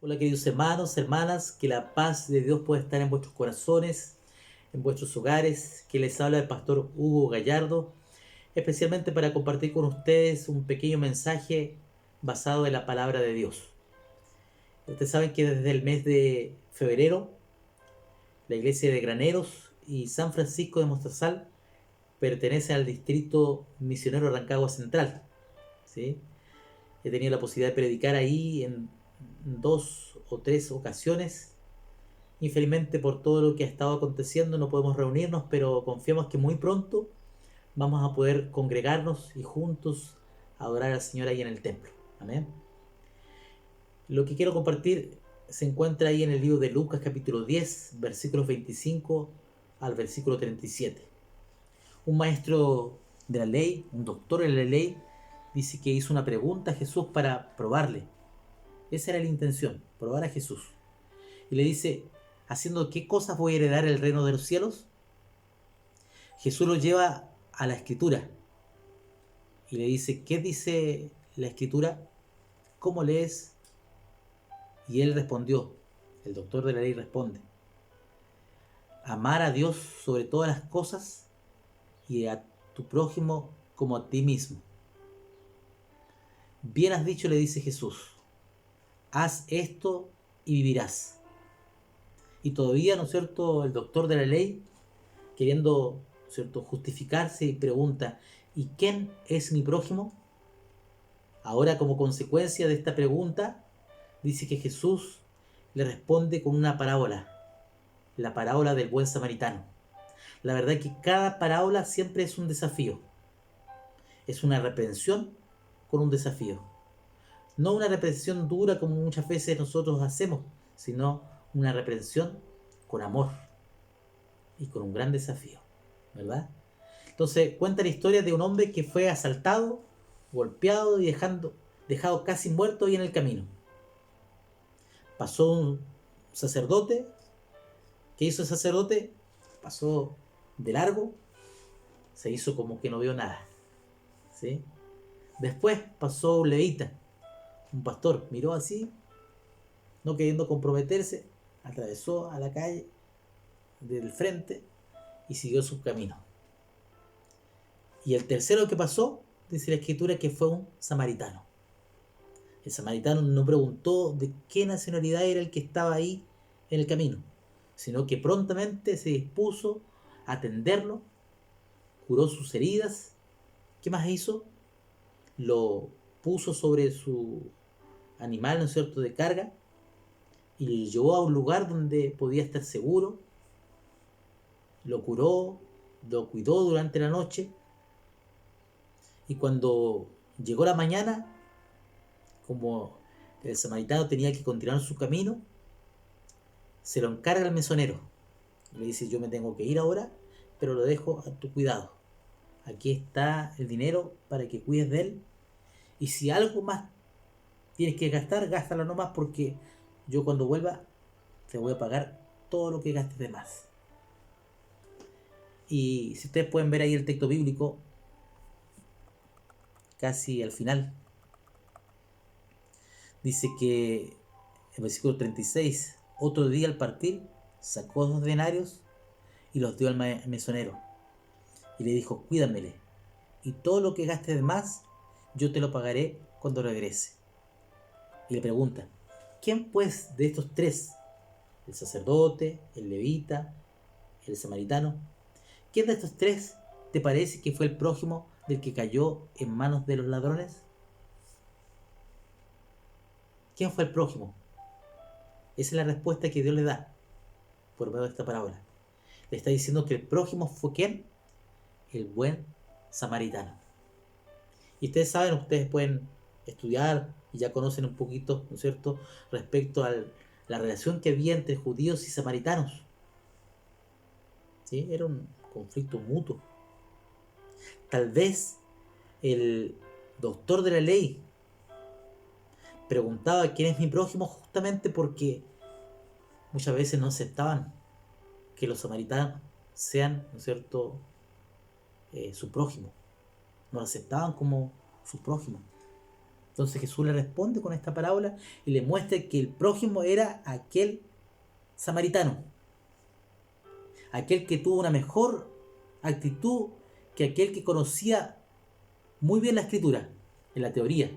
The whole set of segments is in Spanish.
Hola queridos hermanos, hermanas, que la paz de Dios pueda estar en vuestros corazones, en vuestros hogares, que les habla el pastor Hugo Gallardo, especialmente para compartir con ustedes un pequeño mensaje basado en la palabra de Dios. Ustedes saben que desde el mes de febrero, la iglesia de Graneros y San Francisco de Mostazal pertenece al distrito misionero Rancagua Central, ¿sí? He tenido la posibilidad de predicar ahí en 2 o 3 ocasiones. Infelizmente por todo lo que ha estado aconteciendo no podemos reunirnos, pero confiamos que muy pronto vamos a poder congregarnos y juntos adorar al Señor ahí en el templo. Amén. Lo que quiero compartir se encuentra ahí en el libro de Lucas capítulo 10, versículos 25 al versículo 37. Un maestro de la ley, un doctor en la ley, dice que hizo una pregunta a Jesús para probarle. Esa era la intención, probar a Jesús. Y le dice: ¿haciendo qué cosas voy a heredar el reino de los cielos? Jesús lo lleva a la escritura y le dice: ¿qué dice la escritura? ¿Cómo lees? Y él respondió, el doctor de la ley responde: amar a Dios sobre todas las cosas y a tu prójimo como a ti mismo. Bien has dicho, le dice Jesús, haz esto y vivirás. Y todavía, ¿no es cierto?, el doctor de la ley, queriendo, ¿no es cierto?, justificarse, y pregunta: ¿y quién es mi prójimo? Ahora, como consecuencia de esta pregunta, dice que Jesús le responde con una parábola, la parábola del buen samaritano. La verdad es que cada parábola siempre es un desafío, es una reprensión con un desafío. No una reprensión dura como muchas veces nosotros hacemos, sino una reprensión con amor y con un gran desafío, ¿verdad? Entonces cuenta la historia de un hombre que fue asaltado, golpeado y dejado casi muerto ahí en el camino. Pasó un sacerdote. ¿Qué hizo el sacerdote? Pasó de largo, se hizo como que no vio nada, ¿sí? Después pasó un levita, un pastor, miró así, no queriendo comprometerse, atravesó a la calle del frente y siguió su camino. Y el tercero que pasó, dice la escritura, que fue un samaritano. El samaritano no preguntó de qué nacionalidad era el que estaba ahí en el camino, sino que prontamente se dispuso a atenderlo, curó sus heridas. ¿Qué más hizo? Lo puso sobre su animal, ¿no es cierto?, de carga, y lo llevó a un lugar donde podía estar seguro, lo curó, lo cuidó durante la noche, y cuando llegó la mañana, como el samaritano tenía que continuar su camino, se lo encarga el mesonero. Le dice: yo me tengo que ir ahora, pero lo dejo a tu cuidado. Aquí está el dinero para que cuides de él, y si algo más tienes que gastar, gástalo nomás, porque yo cuando vuelva te voy a pagar todo lo que gastes de más. Y si ustedes pueden ver ahí el texto bíblico, casi al final, dice que el versículo 36, otro día al partir, sacó 2 denarios y los dio al mesonero. Y le dijo: cuídamele, y todo lo que gastes de más, yo te lo pagaré cuando regrese. Y le pregunta: ¿quién pues de estos tres, el sacerdote, el levita, el samaritano, quién de estos tres te parece que fue el prójimo del que cayó en manos de los ladrones? ¿Quién fue el prójimo? Esa es la respuesta que Dios le da por medio de esta parábola. Le está diciendo que el prójimo fue ¿quién? El buen samaritano. Y ustedes saben, ustedes pueden estudiar y ya conocen un poquito, ¿no es cierto?, respecto a la relación que había entre judíos y samaritanos. ¿Sí? Era un conflicto mutuo. Tal vez el doctor de la ley preguntaba: ¿quién es mi prójimo?, justamente porque muchas veces no aceptaban que los samaritanos sean, ¿no es cierto?, su prójimo. No lo aceptaban como su prójimo. Entonces Jesús le responde con esta parábola y le muestra que el prójimo era aquel samaritano, aquel que tuvo una mejor actitud que aquel que conocía muy bien la escritura, en la teoría,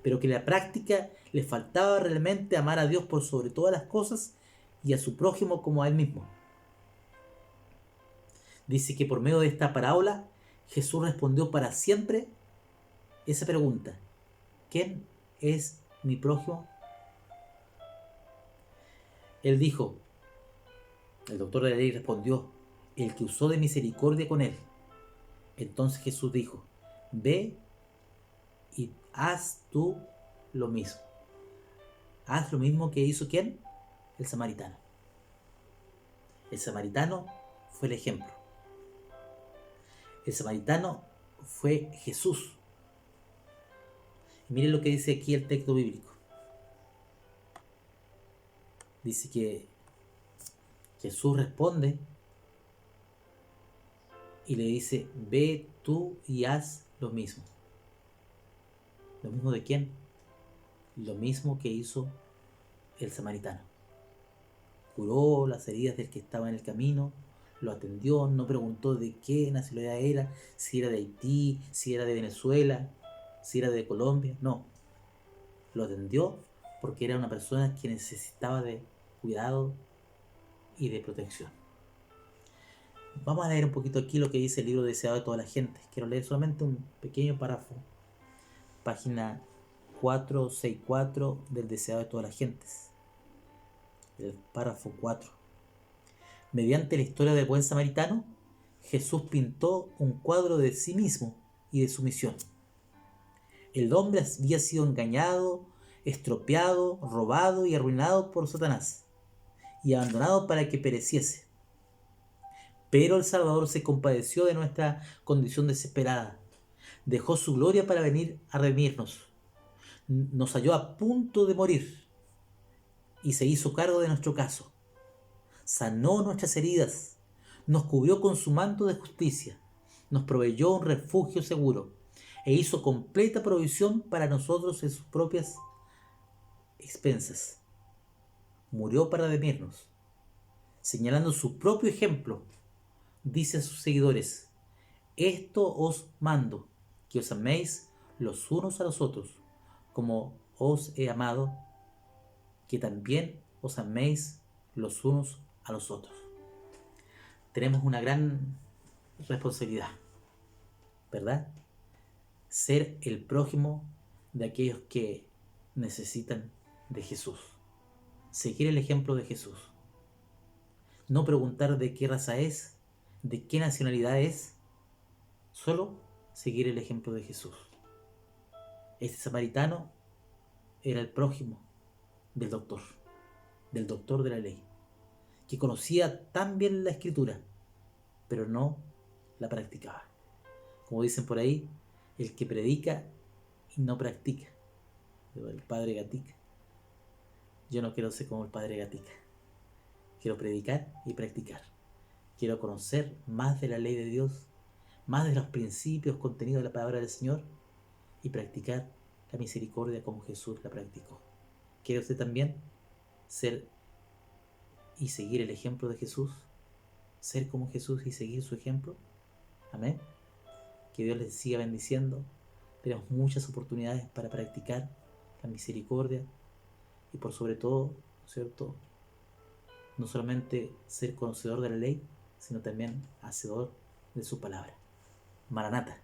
pero que en la práctica le faltaba realmente amar a Dios por sobre todas las cosas y a su prójimo como a él mismo. Dice que por medio de esta parábola Jesús respondió para siempre esa pregunta: ¿quién es mi prójimo? Él dijo, el doctor de la ley respondió, el que usó de misericordia con él. Entonces Jesús dijo, ve y haz tú lo mismo. Haz lo mismo que hizo ¿quién? El samaritano. El samaritano fue el ejemplo. El samaritano fue Jesús. Y miren lo que dice aquí el texto bíblico. Dice que Jesús responde y le dice, ve tú y haz lo mismo. ¿Lo mismo de quién? Lo mismo que hizo el samaritano. Curó las heridas del que estaba en el camino, lo atendió, no preguntó de qué nacionalidad era, si era de Haití, si era de Venezuela, si era de Colombia, no. Lo atendió porque era una persona que necesitaba de cuidado y de protección. Vamos a leer un poquito aquí lo que dice el libro Deseado de toda la gente. Quiero leer solamente un pequeño párrafo. Página 464 del Deseado de todas las gentes. El párrafo 4. Mediante la historia del buen samaritano, Jesús pintó un cuadro de sí mismo y de su misión. El hombre había sido engañado, estropeado, robado y arruinado por Satanás, y abandonado para que pereciese. Pero el Salvador se compadeció de nuestra condición desesperada. Dejó su gloria para venir a redimirnos. Nos halló a punto de morir y se hizo cargo de nuestro caso. Sanó nuestras heridas, nos cubrió con su manto de justicia, nos proveyó un refugio seguro e hizo completa provisión para nosotros en sus propias expensas. Murió para redimirnos. Señalando su propio ejemplo, dice a sus seguidores, esto os mando, que os améis los unos a los otros, como os he amado, que también os améis los unos a los otros. Tenemos una gran responsabilidad, ¿verdad? Ser el prójimo de aquellos que necesitan de Jesús. Seguir el ejemplo de Jesús. No preguntar de qué raza es, de qué nacionalidad es, solo seguir el ejemplo de Jesús. Este samaritano era el prójimo del doctor de la ley, que conocía tan bien la escritura, pero no la practicaba. Como dicen por ahí, el que predica y no practica, el padre Gatica. Yo no quiero ser como el padre Gatica. Quiero predicar y practicar. Quiero conocer más de la ley de Dios, más de los principios contenidos de la palabra del Señor y practicar la misericordia como Jesús la practicó. ¿Quiere usted también ser y seguir el ejemplo de Jesús? Ser como Jesús y seguir su ejemplo. Amén. Que Dios les siga bendiciendo. Tenemos muchas oportunidades para practicar la misericordia y por sobre todo, ¿cierto? No solamente ser conocedor de la ley, sino también hacedor de su palabra. Maranata.